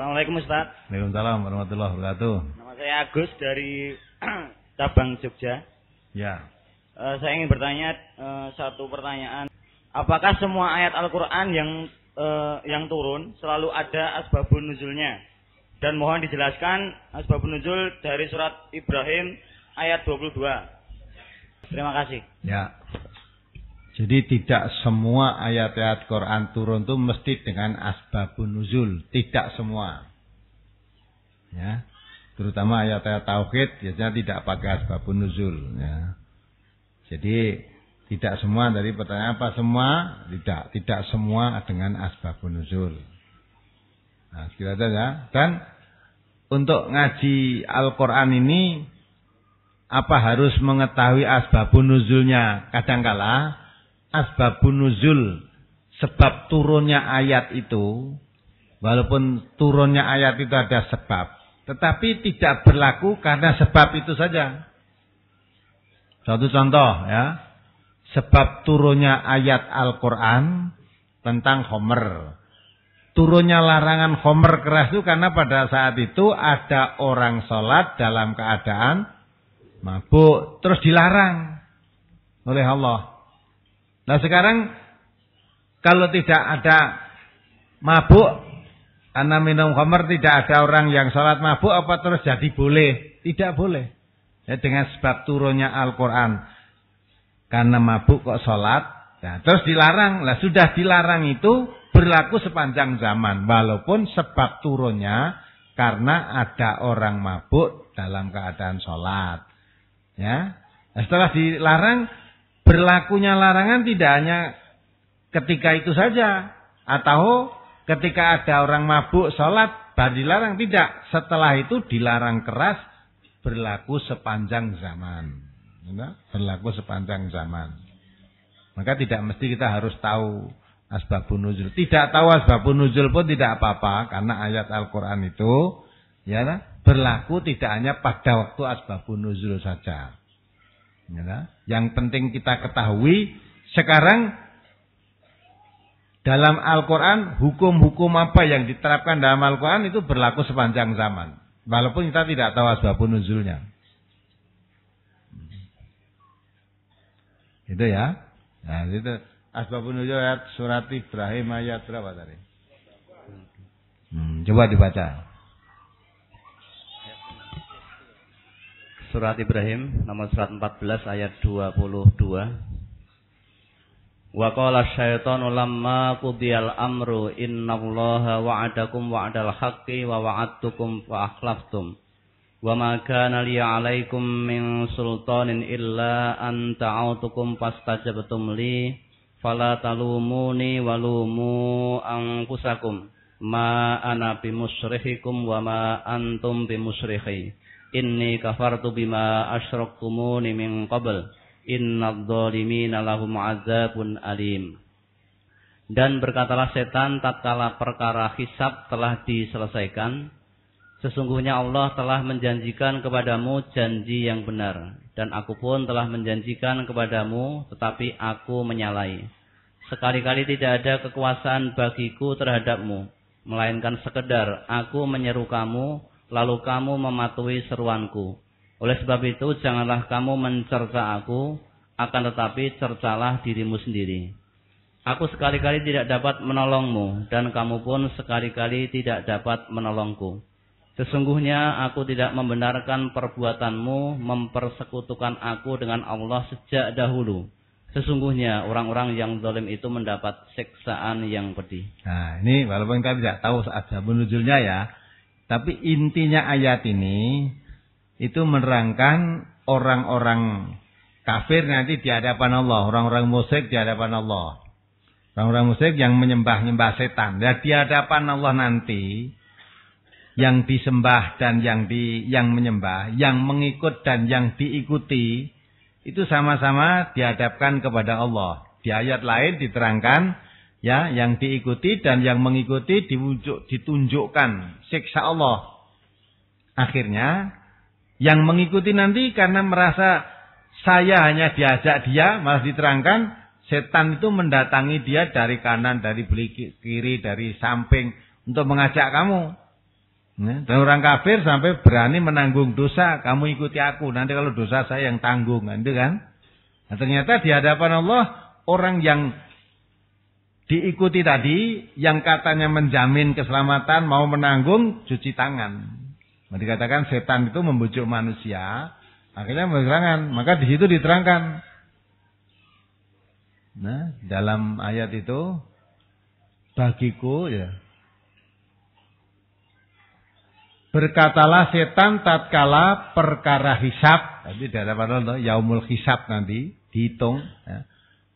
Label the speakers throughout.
Speaker 1: Assalamualaikum Ustaz.
Speaker 2: Waalaikumsalam warahmatullahi wabarakatuh.
Speaker 1: Nama saya Agus dari Cabang Jogja.
Speaker 2: Ya.
Speaker 1: Saya ingin bertanya satu pertanyaan. Apakah semua ayat Al-Quran yang turun selalu ada asbabun nuzulnya? Dan mohon dijelaskan asbabun nuzul dari surat Ibrahim ayat 22. Terima kasih.
Speaker 2: Ya. Jadi tidak semua ayat-ayat Quran turun itu mesti dengan asbabun nuzul, tidak semua. Ya. Terutama ayat-ayat tauhid biasanya tidak pakai asbabun nuzul, ya. Jadi tidak semua, dari pertanyaan apa semua? Tidak semua dengan asbabun nuzul. Nah, sekira saja. Dan untuk ngaji Al-Quran ini apa harus mengetahui asbabun nuzulnya? Kadangkala asbabun nuzul, sebab turunnya ayat itu, walaupun turunnya ayat itu ada sebab, tetapi tidak berlaku karena sebab itu saja. Satu contoh ya, sebab turunnya ayat Al-Quran tentang khomer. Turunnya larangan khomer keras itu karena pada saat itu ada orang sholat dalam keadaan mabuk, terus dilarang oleh Allah. Nah sekarang kalau tidak ada mabuk, karena minum khamr tidak ada orang yang sholat mabuk, apa terus jadi boleh? Tidak boleh. Ya, dengan sebab turunnya Al-Quran karena mabuk kok sholat, ya, terus dilarang. Lah sudah dilarang itu berlaku sepanjang zaman, walaupun sebab turunnya karena ada orang mabuk dalam keadaan sholat. Ya, nah, setelah dilarang, berlakunya larangan tidak hanya ketika itu saja, atau ketika ada orang mabuk sholat baru dilarang, tidak. Setelah itu dilarang keras, berlaku sepanjang zaman. Berlaku sepanjang zaman. Maka tidak mesti kita harus tahu asbabun nuzul. Tidak tahu asbabun nuzul pun tidak apa-apa, karena ayat Al-Quran itu ya berlaku tidak hanya pada waktu asbabun nuzul saja. Ya, yang penting kita ketahui sekarang dalam Al-Quran hukum-hukum apa yang diterapkan dalam Al-Quran itu berlaku sepanjang zaman, walaupun kita tidak tahu asbabun nuzulnya. Itu ya. Nah, itu asbabun nuzul ayat surat Ibrahim ayat berapa tadi? Coba dibaca.
Speaker 1: Surat Ibrahim nomor surat 14 ayat 22. Wa qala syaitanu lamma qudiyal amru innallaha wa'adakum wa'dal haqqi wa wa'adtukum fa akhlaftum wa ma kana li 'alaikum min sultanin illa an ta'autukum fastajabtum li fala talumuni walumu anfusakum ma ana bimusrihikum wa ma antum bimusrihi inni kafartu bima asyraktumuni min qabl innadh-dhalimina lahum 'adzabun alim. Dan berkatalah setan tatkala perkara hisab telah diselesaikan, sesungguhnya Allah telah menjanjikan kepadamu janji yang benar, dan aku pun telah menjanjikan kepadamu, tetapi aku menyalahi. Sekali-kali tidak ada kekuasaan bagiku terhadapmu, melainkan sekedar aku menyeru kamu, lalu kamu mematuhi seruanku. Oleh sebab itu janganlah kamu mencerca aku, akan tetapi cercalah dirimu sendiri. Aku sekali-kali tidak dapat menolongmu, dan kamu pun sekali-kali tidak dapat menolongku. Sesungguhnya aku tidak membenarkan perbuatanmu mempersekutukan aku dengan Allah sejak dahulu. Sesungguhnya orang-orang yang zalim itu mendapat siksaan yang pedih.
Speaker 2: Nah ini walaupun kita tidak tahu asbabun nuzulnya ya, tapi intinya ayat ini itu menerangkan orang-orang kafir nanti di hadapan Allah, orang-orang musyrik di hadapan Allah. Orang-orang musyrik yang menyembah-nyembah setan. Ya, di hadapan Allah nanti yang disembah dan yang menyembah, yang mengikut dan yang diikuti itu sama-sama dihadapkan kepada Allah. Di ayat lain diterangkan ya, yang diikuti dan yang mengikuti ditunjukkan siksa Allah. Akhirnya yang mengikuti nanti karena merasa saya hanya diajak dia, malah diterangkan setan itu mendatangi dia dari kanan, dari kiri, dari samping untuk mengajak kamu. Dan orang kafir sampai berani menanggung dosa, kamu ikuti aku. Nanti kalau dosa saya yang tanggung, itu kan? Nah, ternyata di hadapan Allah orang yang diikuti tadi, yang katanya menjamin keselamatan, mau menanggung, cuci tangan. Dikatakan setan itu membujuk manusia, akhirnya bergerangan. Maka di situ diterangkan. Nah, dalam ayat itu, bagiku ya. Berkatalah setan tatkala perkara hisab, tadi di hadapan Allah, yaumul hisab nanti dihitung, ya,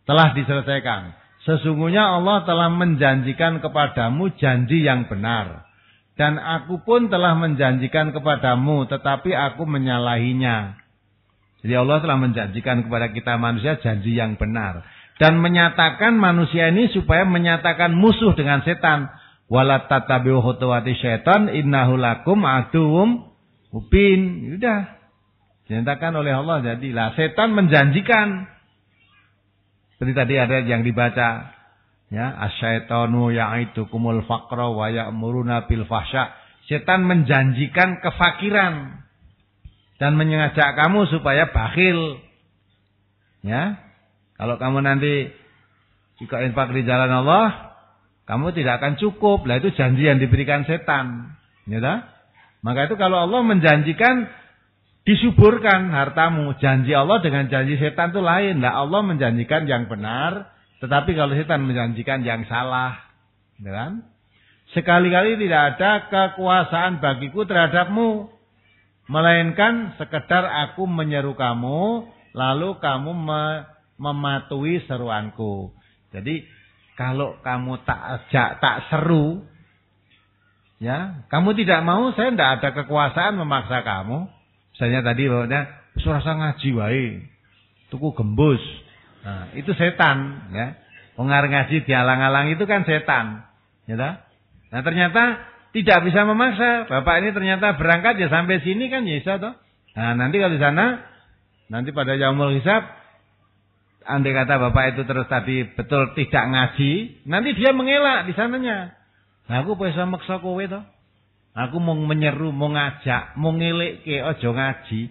Speaker 2: telah diselesaikan. Sesungguhnya Allah telah menjanjikan kepadamu janji yang benar, dan aku pun telah menjanjikan kepadamu, tetapi aku menyalahinya. Jadi Allah telah menjanjikan kepada kita manusia janji yang benar, dan menyatakan manusia ini supaya menyatakan musuh dengan setan. Wala tatabi'u khutuwati syaitan innahu lakum aduwwum mubin. Sudah dinyatakan oleh Allah. Jadilah setan menjanjikan. Seperti tadi ada yang dibaca, ya, asyaitanu ya'idukumul faqra wa ya'muruna bil fahsya. Setan menjanjikan kefakiran dan mengajak kamu supaya bakhil. Ya. Kalau kamu nanti jika infak di jalan Allah, kamu tidak akan cukup. Lah itu janji yang diberikan setan. Ya tak? Maka itu kalau Allah menjanjikan disuburkan hartamu. Janji Allah dengan janji setan itu lain. Lah Allah menjanjikan yang benar. Tetapi kalau setan menjanjikan yang salah. Ya kan? Sekali-kali tidak ada kekuasaan bagiku terhadapmu. Melainkan sekedar aku menyeru kamu. Lalu kamu mematuhi seruanku. Jadi kalau kamu tak ajak, tak seru, ya, kamu tidak mau, saya tidak ada kekuasaan memaksa kamu. Misalnya tadi bahwa rasa ngaji wae, tuku gembus. Nah, itu setan, ya. Pengaruh ngaji dialang-alang itu kan setan, ya. Nah, ternyata tidak bisa memaksa. Bapak ini ternyata berangkat ya sampai sini kan ya bisa toh. Nah, nanti kalau di sana, nanti pada yaumul hisab, andai kata bapak itu terus tadi betul tidak ngaji, nanti dia mengelak di sananya. Nah, aku bisa maksa kowe toh. Aku mau menyeru, mau ngajak, mau ngelekke aja ngaji,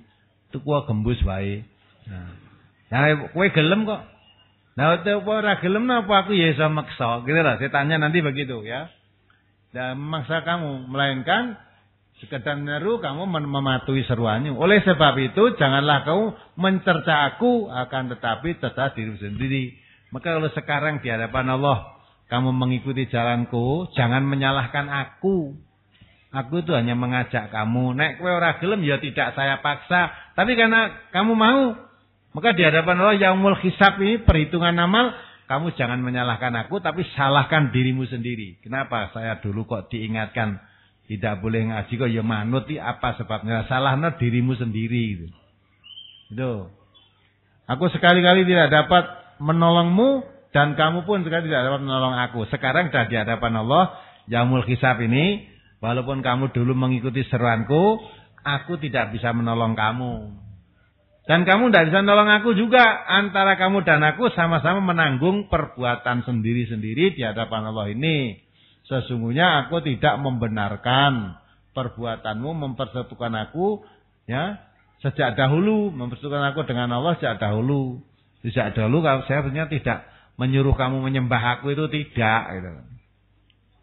Speaker 2: tuku gembus wae. Nah, kowe gelem kok. Nah, ora gelem napa aku ya iso maksa. Gitu lah, setannya nanti begitu ya. Dan memaksa kamu, melainkan sekedar menyeru kamu mematuhi seruannya. Oleh sebab itu janganlah kamu mencerca aku, akan tetapi cerca diri sendiri. Maka kalau sekarang di hadapan Allah kamu mengikuti jalanku, jangan menyalahkan aku. Aku itu hanya mengajak kamu. Nek kowe ora gelem ya tidak saya paksa. Tapi karena kamu mau, maka di hadapan Allah yaumul hisab ini perhitungan amal, kamu jangan menyalahkan aku, tapi salahkan dirimu sendiri. Kenapa saya dulu kok diingatkan tidak boleh ngaji kok ya manut, apa sebabnya? Salahnya dirimu sendiri gitu. Itu. Aku sekali-kali tidak dapat menolongmu dan kamu pun sekali tidak dapat menolong aku. Sekarang sudah di hadapan Allah, yaumul hisab ini, walaupun kamu dulu mengikuti seruanku, aku tidak bisa menolong kamu. Dan kamu tidak bisa menolong aku juga. Antara kamu dan aku sama-sama menanggung perbuatan sendiri-sendiri di hadapan Allah ini. Sesungguhnya aku tidak membenarkan perbuatanmu mempersekutukan aku, ya, sejak dahulu, mempersekutukan aku dengan Allah sejak dahulu. Sejak dahulu saya sebenarnya tidak menyuruh kamu menyembah aku, itu tidak gitu.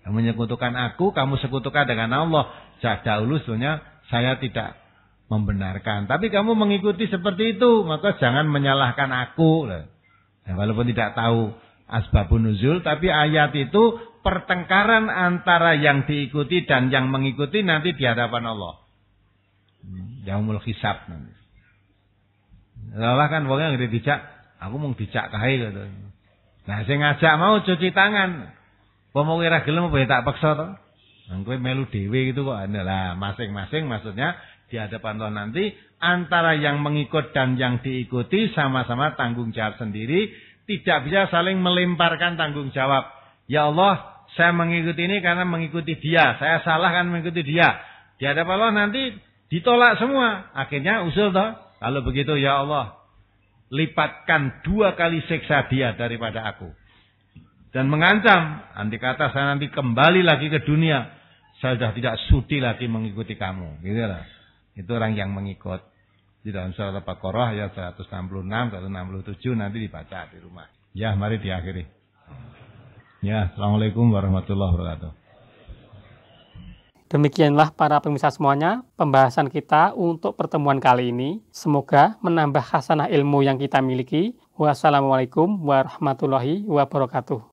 Speaker 2: Kamu menyekutukan aku, kamu sekutukan dengan Allah. Sejak dahulu sebenarnya saya tidak membenarkan. Tapi kamu mengikuti seperti itu, maka jangan menyalahkan aku. Nah, walaupun tidak tahu asbabun nuzul, tapi ayat itu pertengkaran antara yang diikuti dan yang mengikuti nanti di hadapan Allah. Yaumul hisab nanti. Lalah kan wong yang dijak, aku mau dijak kae gitu. Nah, sing ngajak mau cuci tangan. Apa mau ora gelem apa tak paksa to? Nang kowe melu dhewe gitu kok. Lah, masing-masing maksudnya di hadapan Allah nanti antara yang mengikut dan yang diikuti sama-sama tanggung jawab sendiri, tidak bisa saling melemparkan tanggung jawab. Ya Allah, saya mengikuti ini karena mengikuti dia. Saya salah kan mengikuti dia. Di hadapan Allah nanti ditolak semua. Akhirnya usul toh. Kalau begitu ya Allah, lipatkan 2 kali siksa dia daripada aku. Dan mengancam, andai kata saya nanti kembali lagi ke dunia, saya sudah tidak sudi lagi mengikuti kamu. Gitu lah. Itu orang yang mengikut. Di dalam surat Al-Baqarah ayat 166, 167 nanti dibaca di rumah. Ya, mari diakhiri. Ya, Assalamualaikum warahmatullahi wabarakatuh.
Speaker 3: Demikianlah para pemirsa semuanya, pembahasan kita untuk pertemuan kali ini. Semoga menambah khasanah ilmu yang kita miliki. Wassalamualaikum warahmatullahi wabarakatuh.